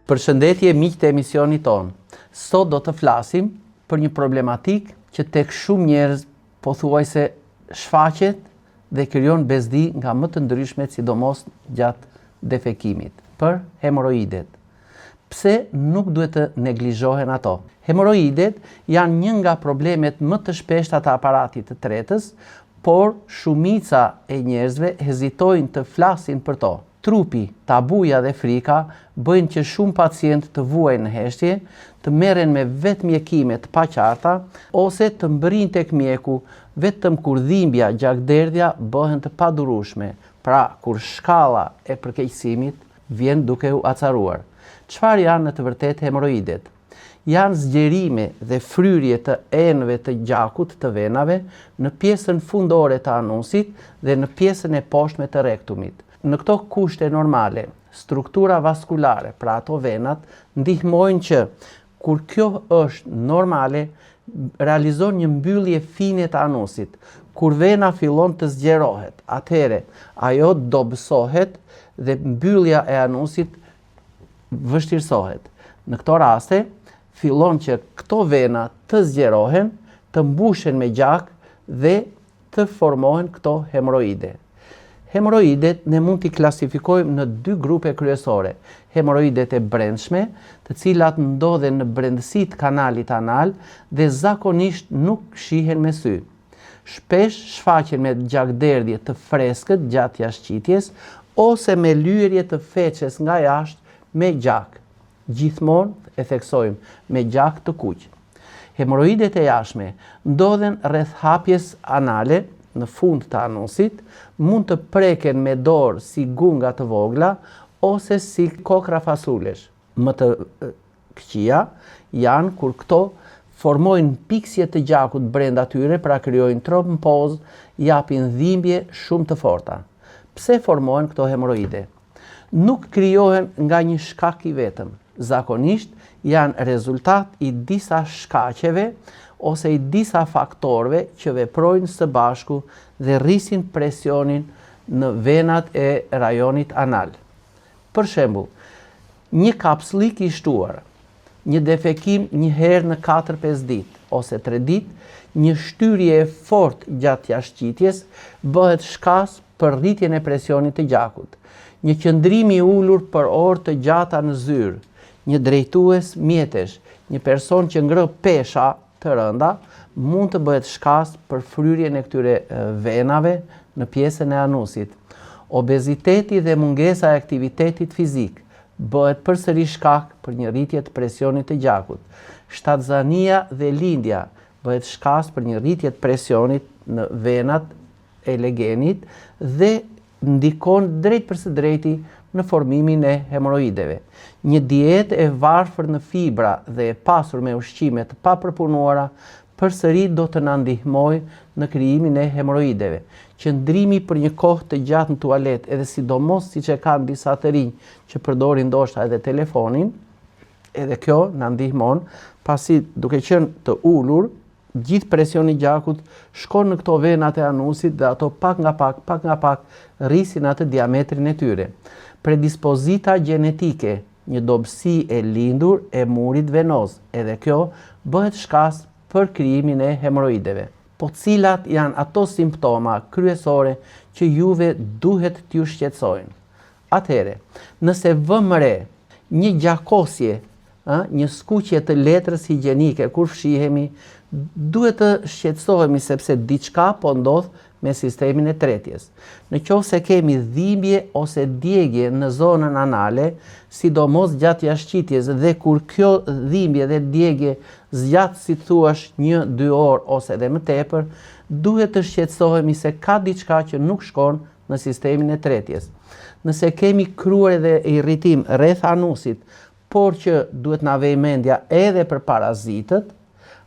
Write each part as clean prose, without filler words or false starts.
Përshëndetje miqtë e emisionit ton. Sot do të flasim për një problematik që tek shumë njerëz pothuajse shfaqet dhe krijon bezdi nga më të ndryshmet, sidomos gjatë defekimit, për hemoroidet. Pse nuk duhet të neglizhohen ato? Hemoroidet janë një nga problemet më të shpeshta të aparatit të tretës, por shumica e njerëzve hezitojnë të flasin për to. Trupi, tabuja dhe frika bëjnë që shumë pacientë të vuajnë në heshtje, të merren me vetë mjekime të paqarta ose të mbërrinë tek mjeku vetëm kur dhimbja, gjakderdhja bëhen të padurueshme, pra kur shkalla e përkeqësimit vjen duke u acaruar. Çfarë janë në të vërtetë hemoroidet? Janë zgjerime dhe fryrje të enëve të gjakut të venave në pjesën fundore të anusit dhe në pjesën e poshtme të rektumit. Në këto kushte normale, struktura vaskulare, pra ato venat, ndihmojnë që kur kjo është normale, realizon një mbyllje fine të anusit. Kur vena fillon të zgjerohet, atëhere ajo dobësohet dhe mbyllja e anusit vështirësohet. Në këto raste, fillon që këto vena të zgjerohen, të mbushen me gjak dhe të formohen këto hemoroide. Hemoroidet ne mund t'i klasifikojmë në dy grupe kryesore. Hemoroidet e brendshme, të cilat ndodhen në brendësitë kanalit anal dhe zakonisht nuk shihen me sy. Shpesh shfaqen me gjakderdhje të freskët gjatë jashtëqitjes ose me lyerje të feçes nga jashtë me gjak. Gjithmonë e theksojmë me gjak të kuq. Hemoroidet e jashtme ndodhen rreth hapjes anale në fund të anusit, mund të preken me dorë si gunga të vogla ose si kokra fasulesh. Më të këqija janë kur këto formojnë piksje të gjakut brenda tyre, pra krijojnë tromboz, japin dhimbje shumë të forta. Pse formohen këto hemoroide? Nuk krijohen nga një shkak i vetëm. Zakonisht janë rezultat i disa shkaqeve ose i disa faktorëve që veprojnë së bashku dhe rrisin presionin në venat e rajonit anal. Për shembull, një kapsullik i shtuar, një defekim një herë në 4-5 ditë ose 3 ditë, një shtyrje e fortë gjatë jashtëqitjes bëhet shkas për rritjen e presionit të gjakut. Një qëndrim i ulur për orë të gjata në zyrë, një drejtues mjetesh, një person që ngreh pesha të rënda, mund të bëhet shkas për fryrjen e këtyre venave në pjesën e anusit. Obeziteti dhe mungesa e aktivitetit fizik bëhet përsëri shkak për një rritje të presionit të gjakut. Shtatzania dhe lindja bëhet shkas për një rritje të presionit në venat e legenit dhe ndikon drejt për së drejti në formimin e hemoroideve. Një dietë e varfër në fibra dhe e pasur me ushqime të papërpunuara përsëri do të na ndihmojë në krijimin e hemoroideve. Qëndrimi për një kohë të gjatë në tualet, edhe sidomos siç e kanë disa të rinj që përdorin ndoshta edhe telefonin, edhe kjo na ndihmon, pasi duke qenë të ulur, gjithë presioni i gjakut shkon në këto venat e anusit dhe ato pak nga pak rrisin atë diametrin e tyre. Predispozita gjenetike, një dobësi e lindur e murit venoz, edhe kjo bëhet shkas për krijimin e hemoroideve. Po cilat janë ato simptoma kryesore që juve duhet t'ju shqetësojnë? Atëhere, nëse vëmë re një gjakosje, një skuqje të letrës higjienike kur fshihemi, duhet të shqetësohemi sepse diçka po ndodh me sistemin e tretjes. Në qoftë se kemi dhimbje ose djegje në zonën anale, sidomos gjatë jashtëqitjes dhe kur kjo dhimbje dhe djegje zgjat si thuaç 1-2 orë ose edhe më tepër, duhet të shqetësohemi se ka diçka që nuk shkon në sistemin e tretjes. Nëse kemi kryer dhe irritim rreth anusit, por që duhet na vej mendja edhe për parazitët,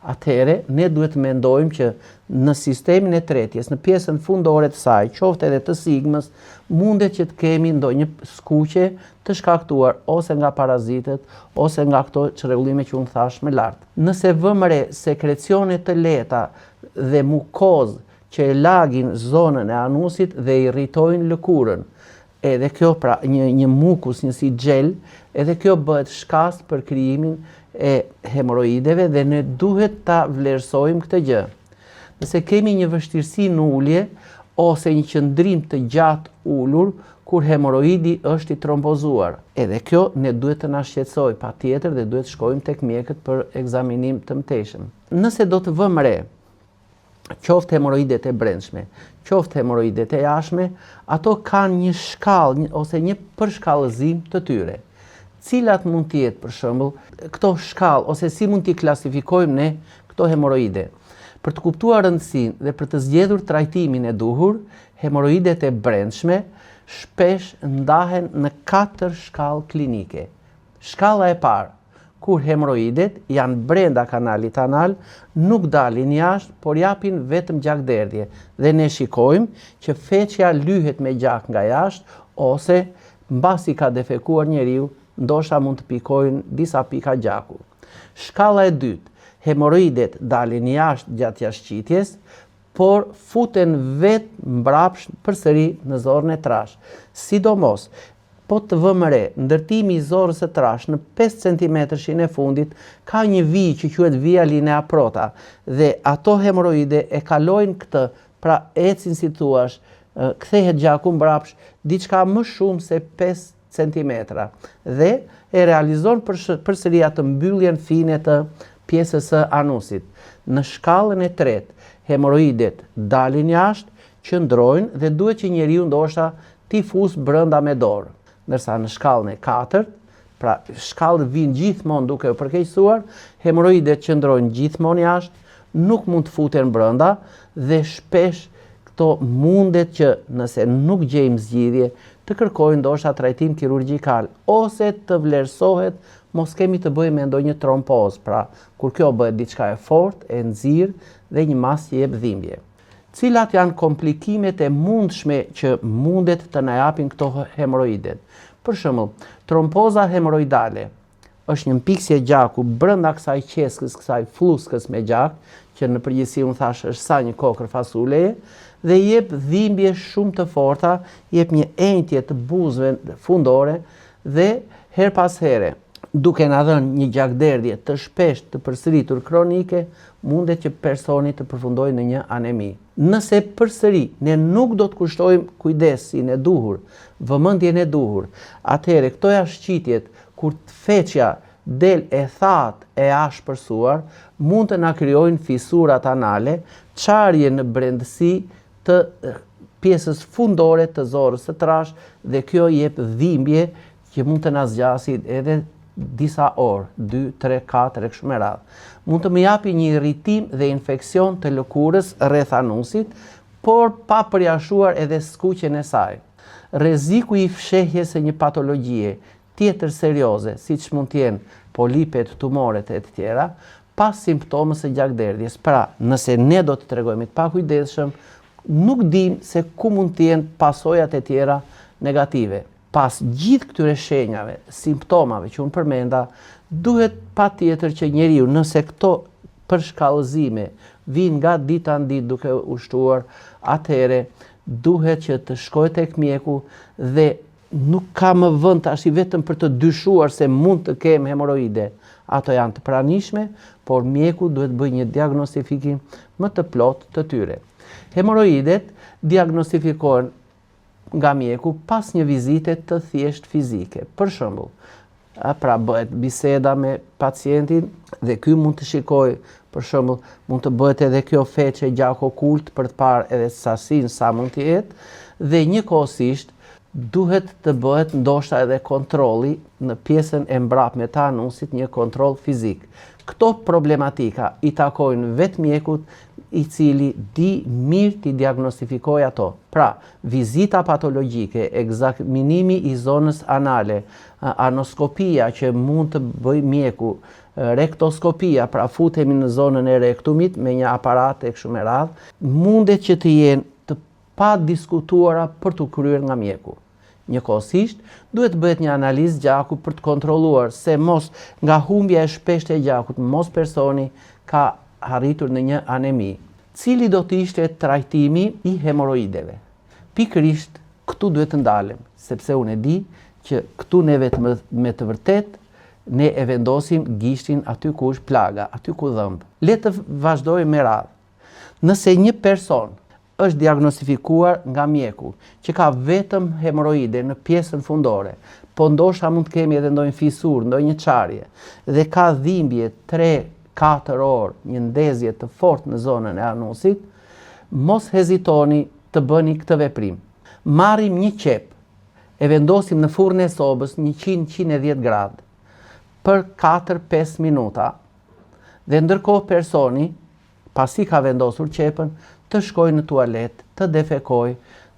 atëhere ne duhet të mendojmë që në sistemin e tretjes, në pjesën fundore të saj, qoftë edhe të sigmës, mundet që të kemi ndonjë skuqje të shkaktuar ose nga parazitët ose nga këto çrregullime që unë thash më lart. Nëse vëmë re sekrecione të lehta dhe mukozë që e lagin zonën e anusit dhe irritojnë lëkurën, edhe kjo pra një mukus, një si gjel, edhe kjo bëhet shkast për krijimin e hemoroideve dhe ne duhet ta vlerësojmë këtë gjë. Nëse kemi një vështirësi në ulje ose një qëndrim të gjatë ulur kur hemoroidi është i trombozuar, edhe kjo ne duhet të na shqetësoj patjetër dhe duhet shkojmë tek mjekët për ekzaminim të mëtejshëm. Nëse do të vëmë re qoftë hemoroidet e brendshme, qoftë hemoroidet e jashtme, ato kanë një shkallë ose një përshkallëzim të tyre. Cilat mund të jetë për shembull këto shkallë ose si mund t'i klasifikojmë ne këto hemoroide? Për të kuptuar rëndësinë dhe për të zgjedhur trajtimin e duhur, hemoroidet e brendshme shpesh ndahen në 4 shkallë klinike. Shkalla e parë, kur hemoroidet janë brenda kanalit anal, nuk dalin jashtë, por japin vetëm gjakderdhje dhe ne shikojmë që feqja lyhet me gjak nga jashtë ose mbasi ka defekuar njeriu, ndoshta mund të pikojnë disa pika gjaku. Shkalla e dytë, hemoroidet dalin jashtë gjatë jashtëqitjes, por futen vetë mbrapsht përsëri në zorën e trash. Sidomos, po të vëmë re, ndërtimi i zorës së trash në 5 cm e fundit ka një vijë që quhet via linea prota dhe ato hemoroide e kalojnë këtë, pra ecin si thuaç, kthehet gjaku mbrapsht diçka më shumë se 5 cm dhe e realizon përsëri atë mbylljen fine të pjesës së anusit. Në shkallën e tretë, hemoroidet dalin jashtë, qëndrojnë dhe duhet që njeriu ndoshta t'i fus brenda me dorë. Ndërsa në shkallën e katërt, pra shkallët vijnë gjithmonë duke u përkeqësuar, hemoroidet qëndrojnë gjithmonë jashtë, nuk mund të futen brenda dhe shpesh këto mundet që nëse nuk gjejmë zgjidhje të kërkojnë ndoshta trajtim kirurgjikal ose të vlerësohet mos kemi të bëjmë me ndonjë trompoz, pra kur kjo bëhet diçka e fortë, e nxirr dhe një mas që jep dhimbje. Cilat janë komplikimet e mundshme që mundet të na japin këto hemoroidet? Për shembull, trompoza hemoroidale është një mpiksje gjaku brenda kësaj qeskës, kësaj fluskës me gjak, që në përgjithësi unë thash është sa një kokër fasuleje, dhe jep dhimbje shumë të forta, jep një enjtje të buzëve fundore dhe her pas here, duke na dhënë një gjakderdhje të shpesht të përsëritur kronike, mundet që personi të përfundojë në një anemi. Nëse përsëri ne nuk do të kushtojmë kujdesin e duhur, vëmendjen e duhur, atëherë këto jashtëqitjet kur feqja del e thatë e ashpërsuar, mund të na krijojnë fisurat anale, çarje në brendësi të pjesës fundore të zorës së trash dhe kjo jep dhimbje që mund të na zgjasë edhe disa orë, 2, 3, 4 e kështu me radhë. Mund të më japi një irritim dhe infeksion të lëkurës rreth anusit, por pa përjashuar edhe skuqjen e saj. Rreziku i fshehjes së një patologjie tjetër serioze, siç mund të jenë polipet, tumoret e të tjera, pas simptomës së gjakderdhjes. Pra, nëse ne do të tregojmë të pakujdesshëm, nuk dim se ku mund të jenë pasojat e tjera negative. Pas gjithë këtyre shenjave, simptomave që unë përmenda, duhet patjetër që njeriu, nëse këto përshkallëzime vinë nga dita në ditë duke ushtuar, atëherë duhet që të shkojë tek mjeku dhe nuk ka më vend tash vetëm për të dyshuar se mund të kem hemoroide. Ato janë të pranishme, por mjeku duhet bëjë një diagnostifikim më të plotë të tyre. Hemoroidet diagnostifikohen nga mjeku pas një vizite të thjesht fizike. Për shembull, pra bëhet biseda me pacientin dhe ky mund të shikojë, për shembull, mund të bëhet edhe kjo feqe gjak okult për të parë edhe sasinë sa mund të jetë dhe njëkohësisht duhet të bëhet ndoshta edhe kontrolli në pjesën e mbrapsme të anusit, një kontroll fizik. Këto problematika i takojnë vetë mjekut i cili di mirë t'i diagnostifikojë ato. Pra, vizita patologjike, ekzaminimi i zonës anale, anoskopia që mund të bëjë mjeku, rektoskopia, pra futemi në zonën e rektumit me një aparat e kështu me radhë, mundet që të jenë të pa diskutuara për të kryer nga mjeku. Njëkohësisht, duhet bëhet një analizë gjaku për të kontrolluar se mos nga humbja e shpeshtë e gjakut, mos personi ka arritur në një anemi. Cili do të ishte trajtimi i hemoroideve? Pikërisht këtu duhet të ndalem, sepse unë e di që këtu neve me të vërtet ne e vendosim gishtin aty ku është plaga, aty ku dhëmb. Le të vazhdojmë me radhë. Nëse një person është diagnostifikuar nga mjeku që ka vetëm hemoroide në pjesën fundore, po ndoshta mund të kemi edhe ndonjë fisur, ndonjë çarje dhe ka dhimbje 3-4 orë, një ndezje të fortë në zonën e anusit, mos hezitoni të bëni këtë veprim. Marrim një qep, e vendosim në furrën e sobës 100-110 gradë për 4-5 minuta dhe ndërkohë personi, pasi ka vendosur qepën, të shkojë në tualet, të defekojë,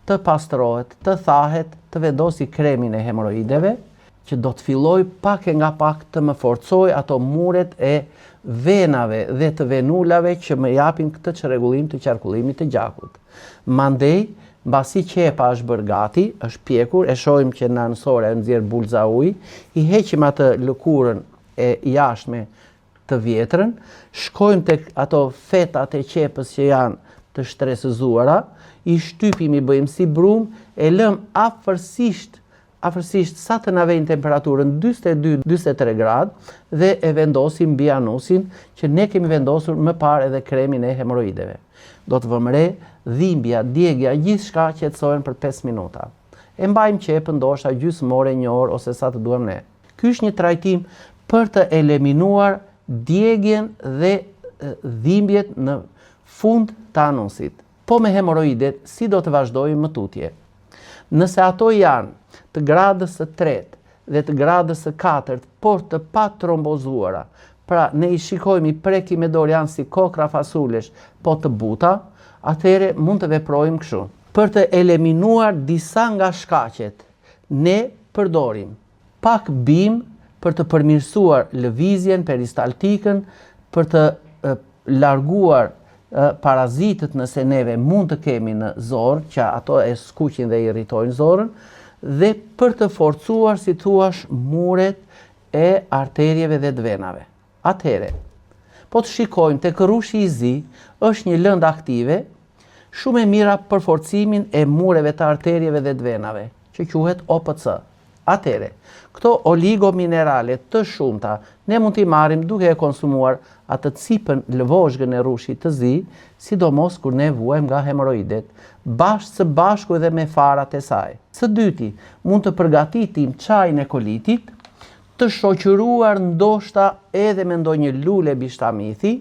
të pastrohet, të thahet, të vendosi kremin e hemoroideve, që do të filloj pak e nga pak të më forcoj ato muret e venave dhe të venulave që më japin këtë çrregullim të qarkullimit të gjakut. Mandej, mbasi qepa është bërë gati, është pjekur, e shohim që në anësore e nxjerr bulza ujë, i heqim atë lëkurën e jashtme të vjetrën, shkojmë tek ato fetat e qepës që janë të shtresëzuara, i shtypim, i bëjmë si brum, e lëm afërsisht sa të na vejnë temperaturën 42-43 gradë dhe e vendosim mbi anusin që ne kemi vendosur më parë edhe kremin e hemoroideve. Do të vëmë re, dhimbja, djegja, gjithçka qetësohen për 5 minuta. E mbajmë qepën ndoshta gjysmore, 1 orë ose sa të duam ne. Ky është një trajtim për të eliminuar djegjen dhe dhimbjet në fund të anusit. Po me hemoroidet, si do të vazhdojmë më tutje? Nëse ato janë të gradës së 3 dhe të gradës së 4, por të pa trombozuara, pra ne i shikojmë, i prekim me dorë, janë si kokra fasulesh, po të buta, atëherë mund të veprojmë kështu. Për të eliminuar disa nga shkaqet, ne përdorim pak bim për të përmirësuar lëvizjen peristaltikën, për të larguar parazitët nëse neve mund të kemi në zorë, që ato e skuqin dhe irritojnë zorën, dhe për të forcuar, si thuash, muret e arterieve dhe të venave. Atëherë, po të shikojmë tek rrushi i zi, është një lëndë aktive, shumë e mira për forcimin e mureve të arterieve dhe të venave, që quhet OPC. Atëherë, këto oligominerale të shumta, ne mund t'i marrim duke e konsumuar atë cipën lëvozhgën e rrushit të zi, sidomos kur ne vuajmë nga hemoroidet, së bashku edhe me farat e saj. Së dyti, mund të përgatitim çajin e kolitit, të shoqëruar ndoshta edhe me ndonjë lule bishtamithi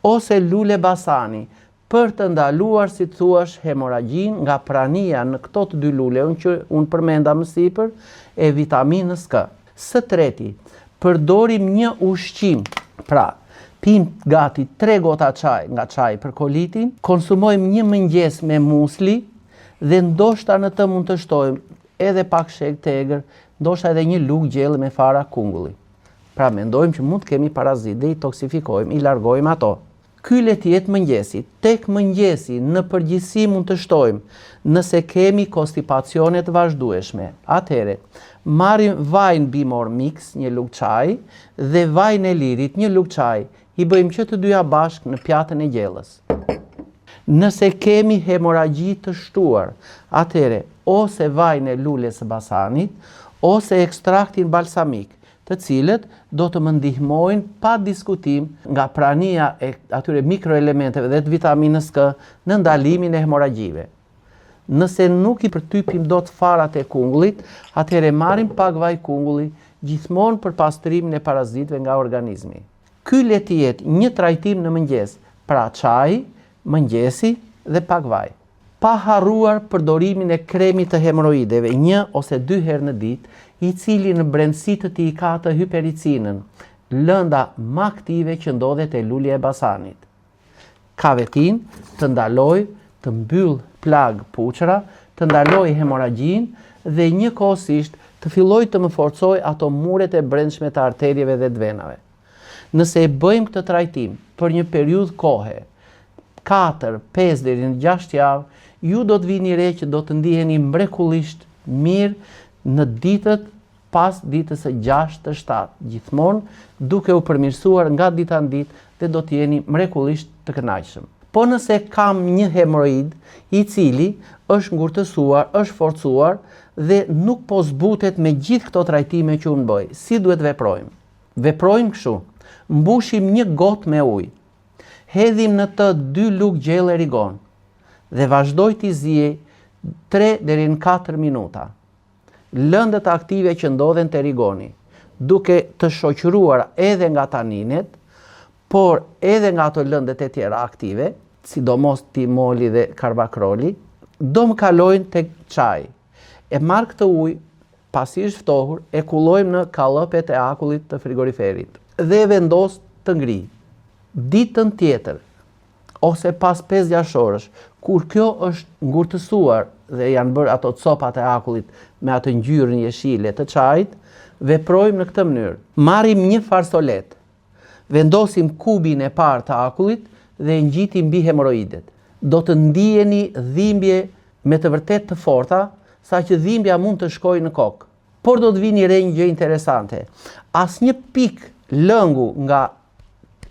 ose lule basani, për të ndaluar, si të thuash, hemoragjin nga prania në këto të dy lule që unë përmenda më sipër, e vitaminës K. Së treti, përdorim një ushqim, pra pim gati 3 gota çaj nga çaji për kolitin, konsumojmë një mëngjes me musli dhe ndoshta në të mund të shtojmë edhe pak sheg tegër, ndoshta edhe një lugë gjellë me fara kungulli. Pra mendojmë që mund të kemi parazit dhe i toksifikojmë, i largojmë ato. Ky le të jetë mëngjesi. Tek mëngjesi në përgjithësi mund të shtojmë nëse kemi konstipacione të vazhdueshme. Atëherë, marrim vajin bimor mix, një lugë çaj, dhe vajin e lirit, një lugë çaj. I bëjmë që të dyja bashkë në pjatën e gjellës. Nëse kemi hemoragji të shtuar, atëherë ose vajin e lules së basanit, ose ekstraktin balsamik, të cilët do të më ndihmojnë pa diskutim nga prania e atyre mikroelementeve dhe të vitaminës K në ndalimin e hemoragjive. Nëse nuk i përtypim dot farat e kungullit, atëherë marrim pak vaj kungulli gjithmonë për pastrimin e parazitëve nga organizmi. Ky le të jetë një trajtim në mëngjes, pra çaj, mëngjesi dhe pak vaj. Pa harruar përdorimin e kremit të hemoroideve 1 ose 2 herë në ditë, i cili në brendësi të tij ka të hypericinën, lënda më aktive që ndodhet e lulja e basanit. Ka vetin të ndaloj, të mbyll plag puçra, të ndaloj hemoragjin dhe njëkohësisht të filloj të më forcoj ato muret e brendshme të arterieve dhe të venave. Nëse e bëjmë këtë trajtim për një periudhë kohe, 4, 5 deri në 6 javë, ju do të vini re që do të ndiheni mrekullisht mirë në ditët pas ditës së 6 të 7, gjithmonë duke u përmirësuar nga dita në ditë dhe do të jeni mrekullisht të kënaqshëm. Po nëse kam një hemoroid i cili është ngurtësuar, është forcuar dhe nuk po zbutet me gjithë këto trajtime që unë bëj, si duhet veprojmë? Veprojmë kështu, mbushim një gotë me ujë, hedhim në të 2 lugë gjelle rigon dhe vazhdoj t'i ziej 3 deri në 4 minuta. Lëndët aktive që ndodhen te rigoni, duke të shoqëruar edhe nga taninet, por edhe nga ato lëndët e tjera aktive, sidomos timoli dhe karbakroli, do më kalojnë tek çaji. E marr këtë ujë, pasi është ftohur, e kullojmë në kallëpet e akullit të frigoriferit dhe e vendos të ngri. Ditën tjetër, ose pas 5-6 orësh, kur kjo është ngurtësuar dhe janë bërë ato copat e akullit me atë ngjyrën jeshile të çajit, veprojmë në këtë mënyrë. Marrim një farsolet, vendosim kubin e parë të akullit dhe ngjitim mbi hemoroidet. Do të ndiheni dhimbje me të vërtet të forta, saqë dhimbja mund të shkojë në kokë. Por do të vini re një gjë interesante. Asnjë pikë lëngu nga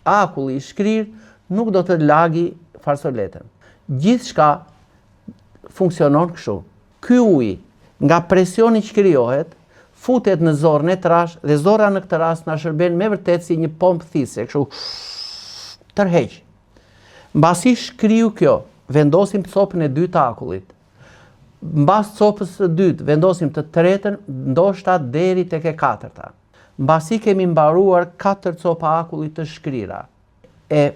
akulli i shkrir nuk do të lagi farsoletën. Gjithçka funksionon kështu. Ky ujë nga presioni që krijohet futet në zorrën e trash dhe zorra në këtë rast na shërben me vërtet si një pompë thise, kështu tërheq. Mbasi shkriu kjo, vendosim copën e dytë të akullit. Mbas copës së dytë, vendosim të tretën, ndoshta deri tek e katërta. Mbasi kemi mbaruar 4 copa akullit të shkrira, e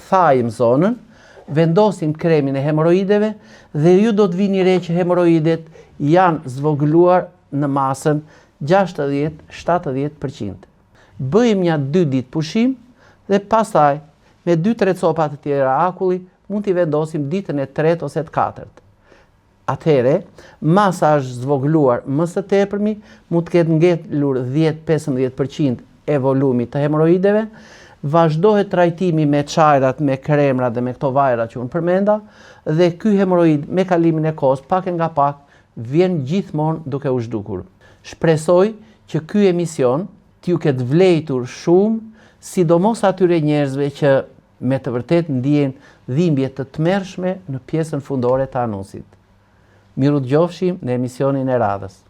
thajim zonën, vendosim kremin e hemoroideve dhe ju do të vini re që hemoroidet janë zvogëluar në masën 60-70%. Bëjmë një 2 ditë pushim dhe pastaj me 2-3 copa të tjera akulli mund t'i vendosim ditën e 3 ose të 4. Atëhere, masa është zvogëluar më së tepërmi, mund të ketë ngelur 10-15% e volumit të hemoroideve, vazhdohet trajtimi me çajrat, me kremrat dhe me këto vajra që unë përmenda, dhe ky hemoroid me kalimin e kohës pak e nga pak vjen gjithmonë duke u zhdukur. Shpresoj që ky emision t'ju ketë vlejtur shumë, sidomos atyre njerëzve që me të vërtet ndihen dhimbje të tmerrshme në pjesën fundore të anusit. Miru dëgjofshim në emisionin e radhës.